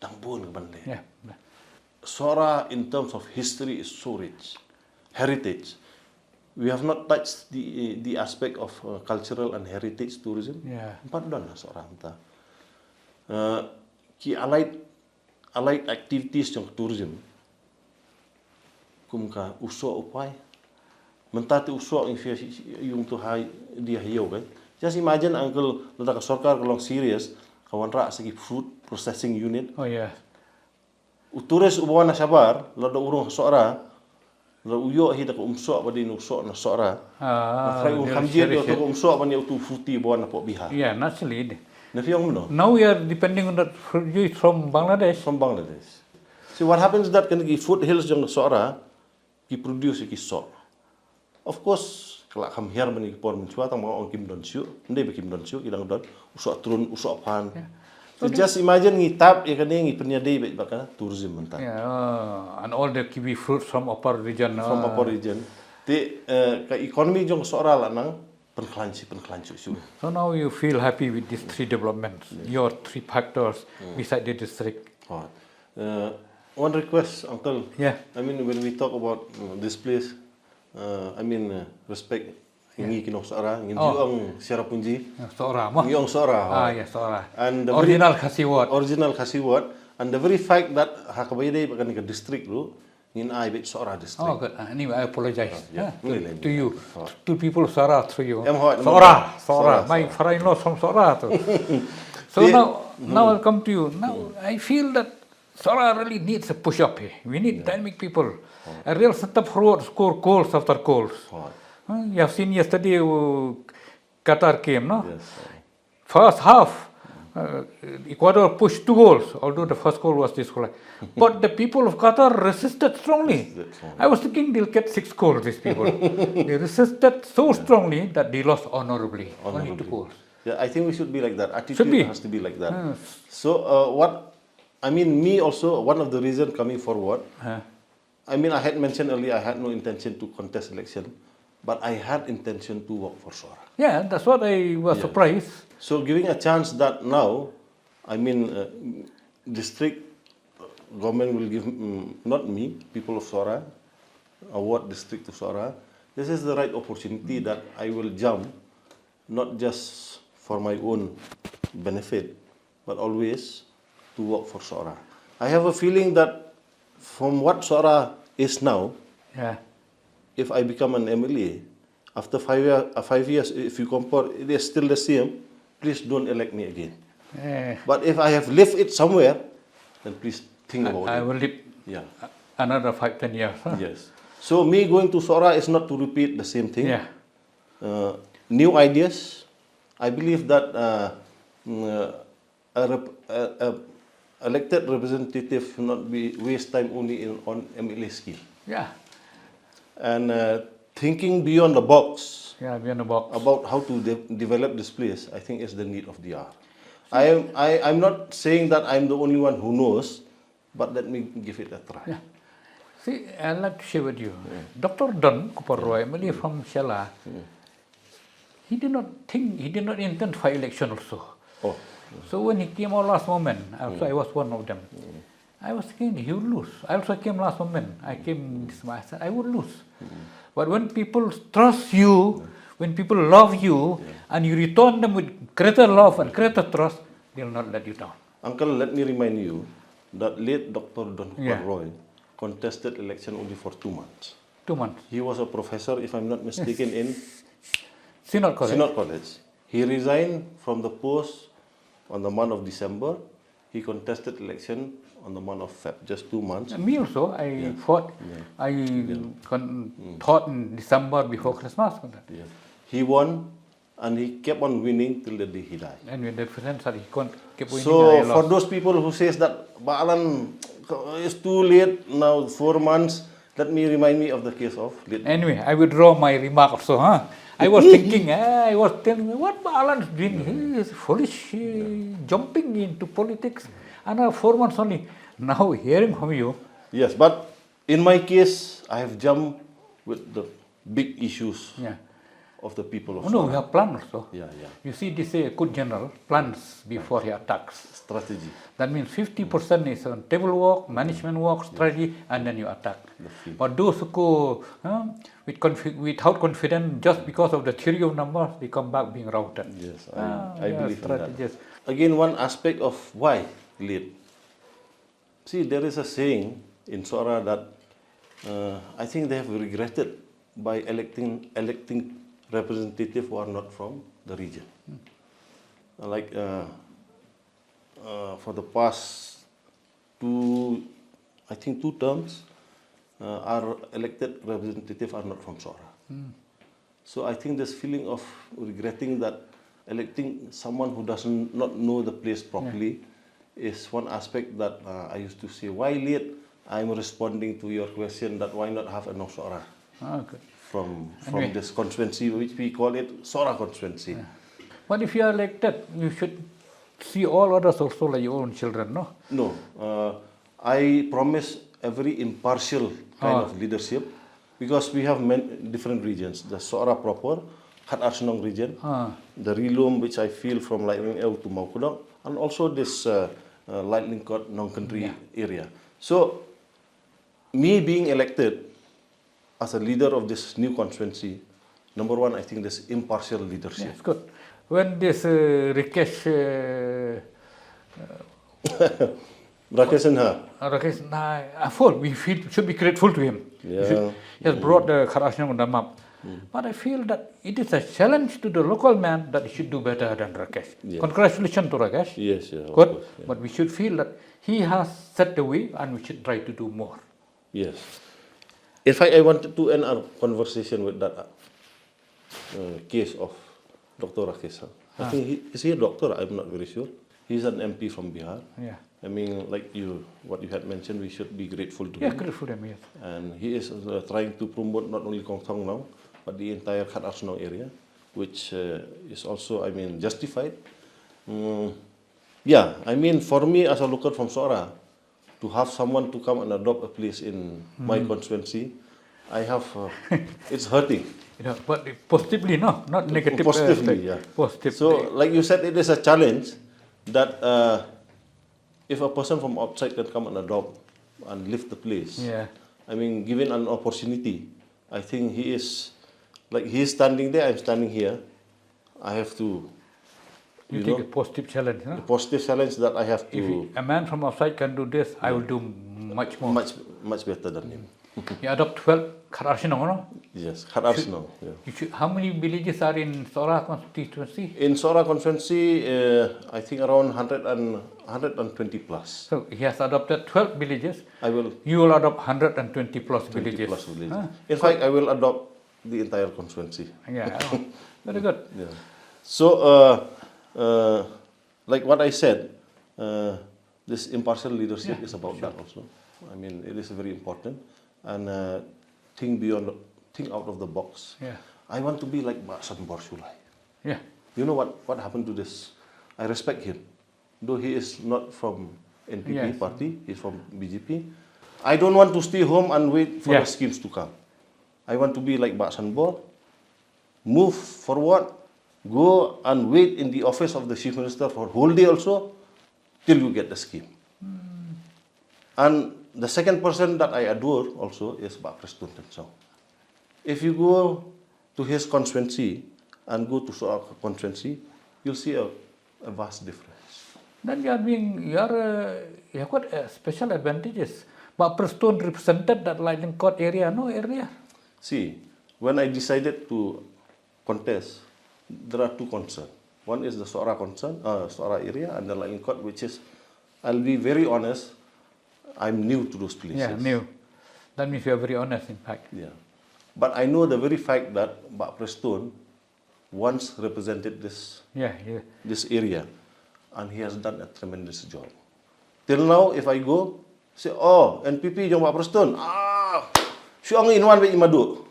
Dang bun ka bande. Yeah. Sora in terms of history is so rich. Heritage. We have not touched the aspect of cultural and heritage tourism. Yeah. Empat don lah seorang ta. Ki allied activities yang tourism. Kumka usok upai. Mentati usok yung tu hai dia hiyo kan. Just imagine uncle letak sorkar kalau serious kawan rak segi food processing unit. Oh yeah. Uturis ubawan na sabar lado urung sora. La uyo hi da umsok badi usok na sora. Frai hamjir yo to umsok bani utu futi bawan na po biha. Yeah, naturally. No? Now we are depending on that produce from Bangladesh. From Bangladesh. See what happens that kan ki foothills jong sora ki produce ki sok. Of course, kalau kami hier bani por menchua tang mau kim don siu, ndai bekim don siu idang don usok turun usok pan. So just imagine ngitap ya kan ngi penyadai baik bakal tourism mentah. Yeah, and all the kiwi fruits from upper region. From upper region. Ti ka economy jong sora lanang penklanci siu. So now you feel happy with these three developments, your three factors beside the district. One request, Uncle. Yeah. I mean, when we talk about this place, respect. Ingi kinong sora, ingin juang secara punji. Sora mah. Ngiong sora. Yeah, sora. And the original Khasiwat. Original Khasiwat. And the very fact that hakabayday bakan ka district lu, ngin ai bet sora district. Oh, good. Anyway, I apologize to you. Oh. To people Sora through you. Sora. My father-in-law from Sora. So now I'll come to you. Now I feel that Sora really needs a push up here. We need dynamic people. A real step forward, score goals after goals. You have seen yesterday Qatar came, no? Yes. First half, Ecuador pushed 2 goals, although the first goal was disqualified. But the people of Qatar resisted strongly. I was thinking they'll get 6 goals, these people. They resisted so strongly that they lost honorably. Only 2 goals. Yeah, I think we should be like that. Attitude has to be like that. Yes. So me also, one of the reasons coming forward, I had mentioned earlier, I had no intention to contest election. But I had intention to work for Sora. Yeah, that's what I was surprised. So giving a chance that now, district government will give, not me, people of Sora, award district to Sora. This is the right opportunity that I will jump, not just for my own benefit, but always to work for Sora. I have a feeling that from what Sora is now, if I become an MLA, after 5 years, if you compare, it is still the same, please don't elect me again. But if I have lived it somewhere, then please think about it. I will live another 5-10 years. Yes. So me going to Sora is not to repeat the same thing. New ideas. I believe that elected representative should not be waste time only on MLA skill. And thinking beyond the box, Yeah, beyond the box. about how to develop this place, I think is the need of the hour. I'm not saying that I'm the only one who knows, but let me give it a try. Yeah. See, I'd like to share with you. Dr. Don Kuparroy, from Shela, he did not intend for election also. Oh. So when he came out last moment, also I was one of them. I was thinking he would lose. I also came last moment. I came this month. I said I would lose. But when people trust you, when people love you, and you return them with greater love and greater trust, they'll not let you down. Uncle, let me remind you that late Dr. Don Kuparroy contested election only for 2 months. 2 months. He was a professor, if I'm not mistaken, in Synod College. He resigned from the post on the month of December. He contested election on the month of Feb, just 2 months. And me also, I fought. I taught in December before Christmas. Yeah. He won, and he kept on winning till the day he died. And with the friends that he kept winning. So for those people who says that Ba'alan it's too late now, 4 months, let me remind me of the case of late. Anyway, I withdraw my remark also. I was thinking, I was telling what Ba'alan is doing. He is foolish, jumping into politics. And 4 months only. Now hearing from you. Yes, but in my case, I have jumped with the big issues of the people of No, we have plans also. Yeah. You see, this is a good general, plans before he attacks. Strategy. That means 50% is on table work, management work, strategy, and then you attack. But those who go without confidence, just because of the theory of numbers, they come back being routed. Yes, I believe in that. Yes. Again, one aspect of why late. See, there is a saying in Sora that I think they have regretted by electing representatives who are not from the region. Like for the past 2 terms, our elected representatives are not from Sora. So I think this feeling of regretting that electing someone who does not know the place properly is one aspect that I used to say, why late? I'm responding to your question that why not have a no Sora from this constituency, which we call it Sora constituency. But if you are elected, you should see all others also like your own children, no? No. I promise every impartial kind of leadership, because we have different regions. The Sora proper, Khat Arsenong region, the Rilum, which I feel from Lightning Eau to Maukudong, and also this Lightning Court non-country area. So, me being elected as a leader of this new constituency, number one, I think this impartial leadership. Yes, good. When this Rakesh we should be grateful to him. Yeah. He has brought the Kharkongor up. But I feel that it is a challenge to the local man that he should do better than Rakesh. Yes. Congratulations to Rakesh. Yes, good. Course, But we should feel that he has set the way and we should try to do more. Yes. In fact, I wanted to end our conversation with that case of Dr. Rakesh. I think is he a doctor? I'm not very sure. He's an MP from Bihar. Yeah. I mean, like what you had mentioned, we should be grateful to him. Yeah, grateful to him, yes. And he is trying to promote not only Kong Thong now, but the entire Khat Arsenong area, which is also, I mean, justified. Yeah, I mean, for me as a local from Sora, to have someone to come and adopt a place in my constituency, I have, it's hurting. But positively, no, not negative. Positively, yeah. Positively. So, like you said, it is a challenge that if a person from outside can come and adopt and live the place, I mean, given an opportunity, I think he is, like he is standing there, I'm standing here. I have to, you take a positive challenge, no? A positive challenge that I have to. If a man from outside can do this, I will do much more. Much better than him. You adopt 12 Khat Arsenong, no? Yes, Khat Arsenong. How many villages are in Sora constituency? In Sora constituency, I think around 120 plus. So he has adopted 12 villages. You will adopt 120 plus villages. In fact, I will adopt the entire constituency. Yeah, very good. Yeah. So, like what I said, this impartial leadership is about that also. I mean, it is very important, and think out of the box. I want to be like Baksan Borsulai. Yeah. You know what happened to this? I respect him. Though he is not from NPP party, he's from BJP. I don't want to stay home and wait for the schemes to come. I want to be like Baksan Bor, move forward, go and wait in the office of the Chief Minister for whole day also, till you get the scheme. And the second person that I adore also is Pak Preston Tensong. If you go to his constituency and go to our constituency, you'll see a vast difference. Then you have got special advantages. But Preston represented that Lightning Court area, no area. See, when I decided to contest, there are two concerns. One is the Sora area and the Lightning Court, which is, I'll be very honest, I'm new to those places. Yeah, new. That means you are very honest, in fact. Yeah. But I know the very fact that Pak Preston once represented this area, and he has done a tremendous job. Till now, if I go, say, oh, NPP jong Pak Preston, syuang inwan ba imadu.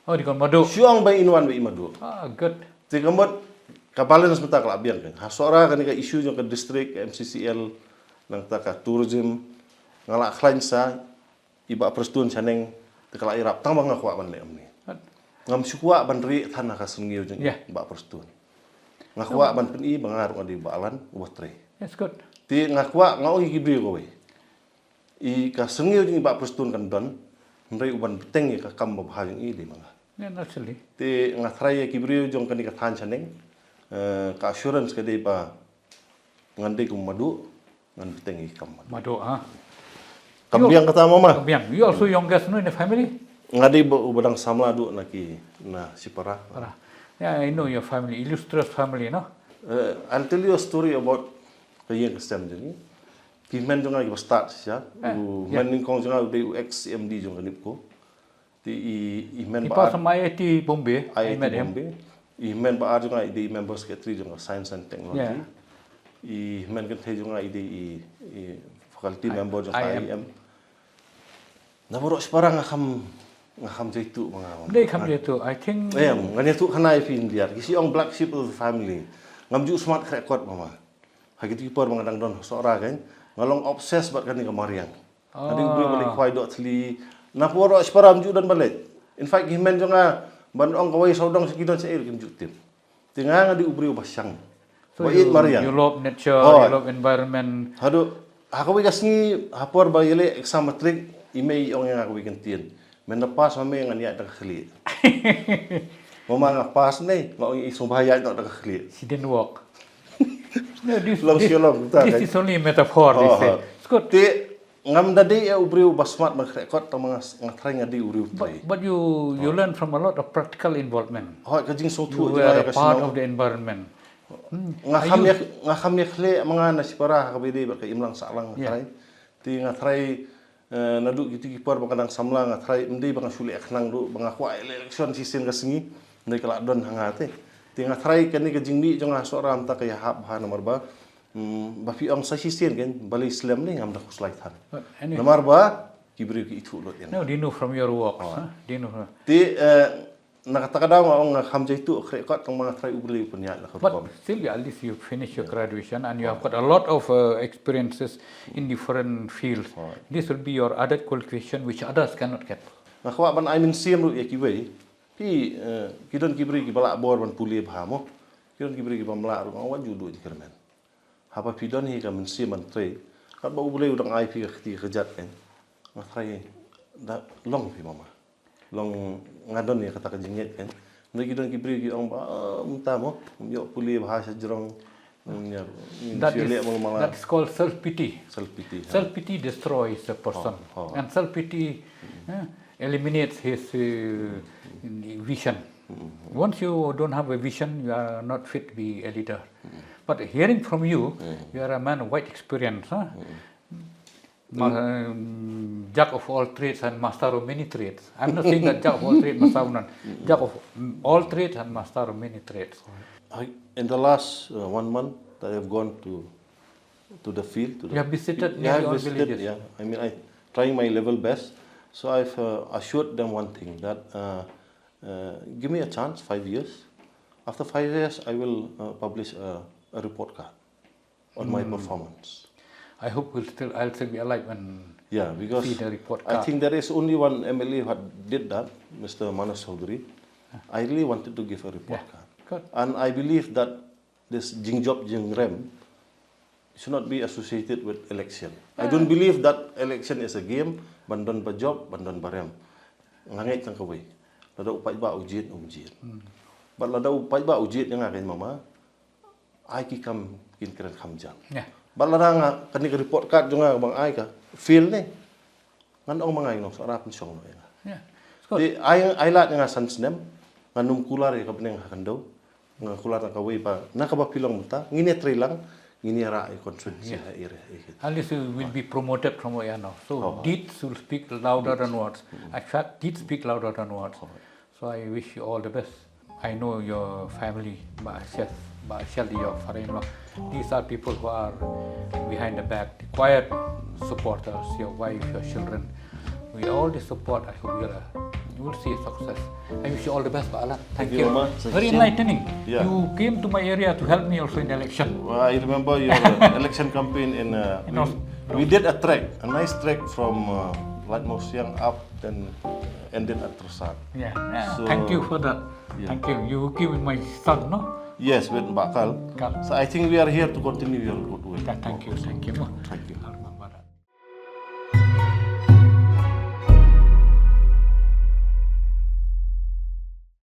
Oh, di kon madu. Syuang ba inwan ba imadu. Good. Ti kamot kapalan sebentar kelabian kan. Hasora kan ka isu jong ke distrik MCCL nang ta ka tourism ngalak klain sa iba Preston saneng tekala irap tang bang ngakwa ban le amni. Ngam syukwa ban ri tanah ka sungio jong Pak Preston. Ngakwa ban peni bangar ngadi balan uatre. That's good. Ti ngakwa ngau gibri ko we. I ka sungio jong Pak Preston kan don ndai uban beteng ka kam babha jong i di manga. Yeah, naturally. Ti ngatrai gibri jong kan ka than saneng ka assurance ka dei ba ngandai kum madu ngan beteng i kam madu. Kambiang kata mama. Kambiang. You also youngest no in the family? Ngadi ubadang samla du na sipara. Yeah, I know your family, illustrious family, no? I'll tell you a story about the young Christian jeni. Kimen jonga iba start siya. Men ningkong jonga ude ex MD jonga nipko. Ti imen ba. He passed from IIT Bombay. I met him. Imen ba jonga ide member secretary jonga science and technology. Imen kan the jonga ide faculty member jonga IM. Naborok separang ngakam jaitu mga. They come jaitu. I think. Ngani tu kanai fin dia. Kisi ong black sheep of the family. Ngamju smart record mama. Hagitu kipar mga dangdon seorang kan. Ngalong obses bat kan ni kamarian. Adi ubri balik kwai dok tli. Naborok separang mju dan balik. In fact himen jonga ban ong kawai saudang sekidon seir kimju tim. Tinga ngadi ubri ubasyang. So you love nature, you love environment. Hadu hakawi kasni hapor ba yele exam matric imei ong yang aku bikin tien. Menepas mame yang niat dak khli. Mama ngapas nei, ngong isong bahaya nak dak khli. She didn't walk. No, this is only a metaphor. It's good. Ti ngam dadi ya ubriu basmat makrekot ta mga ngatrai ngadi uriu. But you learn from a lot of practical involvement. Kajing so tu you are a part of the environment. Ngakam ya khle mga nasipara kabide ba kay imlang salang ngatrai. Ti ngatrai naduk gitu kipar bakadang samla ngatrai mendai bang suli aknang du bang akwa election season kasengi ndai kala don hangate ti ngatrai kani ka jingbi jong soram ta kaya hab ha nomor ba fi ong sa season kan bali islam ni ngam da kuslai than nomor ba kibri ki itu lot yan. No, do you know from your work? Do you know? Ti nakataka daw ong kham jaitu khrekot tong mga trai ubli punya la ko. But still at least you finish your graduation and you have got a lot of experiences in different fields. This will be your added qualification which others cannot get. Nakwa ban I mean same ru yakiwei. Pi kidon kibri ki bala bor ban puli bhamo. Kidon kibri ki bamla ru awan judu ni kermen. Hapa pidon hi ka men sim man trai. Kat ba ubli udang IP ka khti khajat kan. Ngatrai da long pi mama. Long ngadon ya kata kajinget kan. Ndai kidon kibri ki ong ba munta mo yo puli bahasa jerong nya. That is called self-pity. Self-pity. Self-pity destroys a person. And self-pity eliminates his vision. Once you don't have a vision, you are not fit to be a leader. But hearing from you, you are a man of wide experience. Jack of all trades and master of many trades. I'm not saying that jack of all trades, master of none. Jack of all trades and master of many trades. In the last 1 month, I have gone to the field. You have visited all villages. Yeah, I mean, I trying my level best. So I've assured them one thing that give me a chance, 5 years. After 5 years, I will publish a report card on my performance. I hope I'll still be alive when because see the report card. I think there is only one MLA who did that, Mr. Manas Chaudhary. I really wanted to give a report card. Good. And I believe that this Jingjob Jingrem should not be associated with election. I don't believe that election is a game, bandon ba job, bandon ba rem. Ngangit kang kaway. Lada upay ba ujit. But lada upay ba ujit nga akin mama, ay kikam kinkiran kamjang. But lada nga kanig report card nga bang ay ka, feel ni. Ngandong mga inong sa arapan siyang no. Di ay lahat nga sansnem, nganum kular ka binang hakandaw, nga kular ang kaway ba, nakabapilang muta, nginetre lang, nginira ay constituency area. At least you will be promoted from where now. So deeds will speak louder than words. In fact, deeds speak louder than words. So I wish you all the best. I know your family, Chef, Shelly, your father-in-law. These are people who are behind the back, the quiet supporters, your wife, your children. We all the support. I hope you will see success. I wish you all the best, Pak Alan. Thank you. Very enlightening. You came to my area to help me also in the election. Well, I remember your election campaign in. We did a trek, a nice trek from Latmosiang up, then ended at Trusat. So, thank you for that. Thank you. You came with my son, no? Yes, with Bakal. So I think we are here to continue your good work. Thank you. Thank you. Thank you.